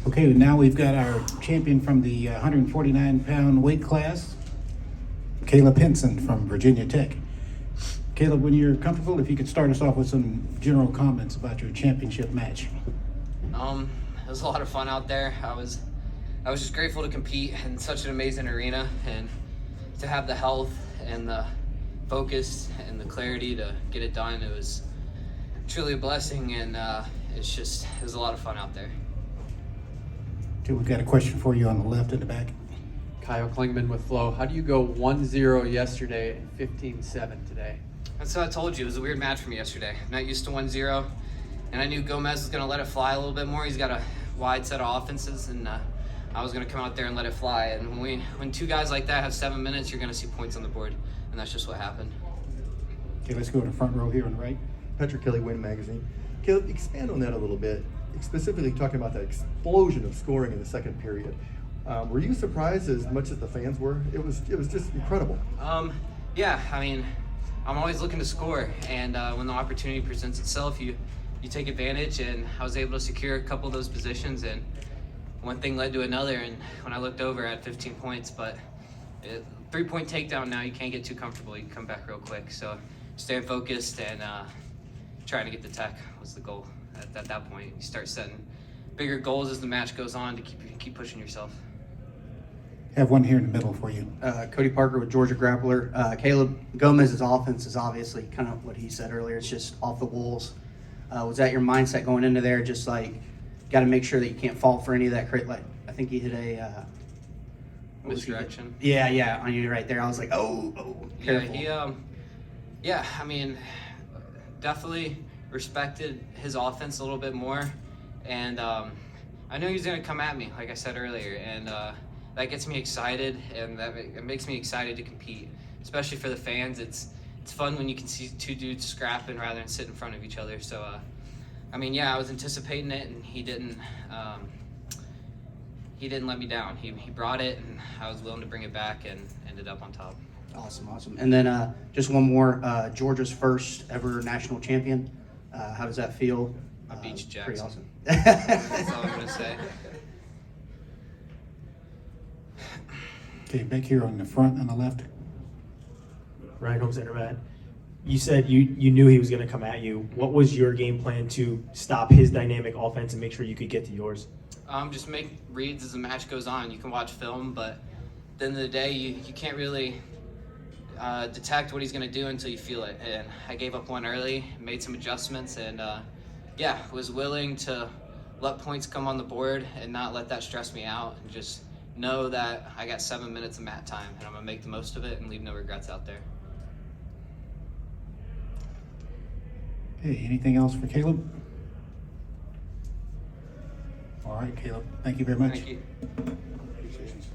Okay, now we've got our champion from the 149-pound weight class, Caleb Henson from Virginia Tech. Caleb, when you're comfortable, if you could start us off with some general comments about your championship match. It was a lot of fun out there. I was just grateful to compete in such an amazing arena and to have the health and the focus and the clarity to get it done. It was truly a blessing, and it was a lot of fun out there. Okay, we've got a question for you on the left and the back. Kyle Klingman with Flow. How do you go 1-0 yesterday and 15-7 today? That's what I told you. It was a weird match for me yesterday. I'm not used to 1-0, and I knew Gomez was going to let it fly a little bit more. He's got a wide set of offenses, and I was going to come out there and let it fly. And when two guys like that have 7 minutes, you're going to see points on the board, and that's just what happened. Okay, let's go to the front row here on the right. Patrick Kelly, Win Magazine. Caleb, expand on that a little bit, specifically talking about that explosion of scoring in the second period. Were you surprised as much as the fans were? It was just incredible. Yeah, I mean, I'm always looking to score, and when the opportunity presents itself, you take advantage, and I was able to secure a couple of those positions, and one thing led to another, and when I looked over, I had 15 points, but 3-point takedown now, you can't get too comfortable. You can come back real quick, so staying focused and trying to get the tech was the goal. At that point, you start setting bigger goals as the match goes on to keep pushing yourself. Have one here in the middle for you. Cody Parker with Georgia Grappler. Caleb, Gomez's offense is obviously kind of what he said earlier. It's just off the walls. Was that your mindset going into there? Just like, got to make sure that you can't fall for any of that crit. Like, I think he hit a Misdirection. Yeah, on you right there. I was like, oh, careful. Yeah, I mean, definitely respected his offense a little bit more, and I knew he was going to come at me, like I said earlier, and that gets me excited, and it makes me excited to compete, especially for the fans. It's fun when you can see two dudes scrapping rather than sit in front of each other. So, I mean, yeah, I was anticipating it, and he didn't let me down. He brought it, and I was willing to bring it back, and ended up on top. Awesome. And then just one more. Georgia's first ever national champion. How does that feel? I beat you, Jackson. Pretty awesome. That's all I'm going to say. Okay, back here on the front on the left. Ryan Holmes, Intermat. You said you knew he was going to come at you. What was your game plan to stop his dynamic offense and make sure you could get to yours? Just make reads as the match goes on. You can watch film, but at the end of the day, you can't really detect what he's going to do until you feel it. And I gave up one early, made some adjustments, and was willing to let points come on the board and not let that stress me out, and just know that I got 7 minutes of mat time, and I'm going to make the most of it and leave no regrets out there. Okay, anything else for Caleb? All right, Caleb, thank you very much. Thank you. Appreciations.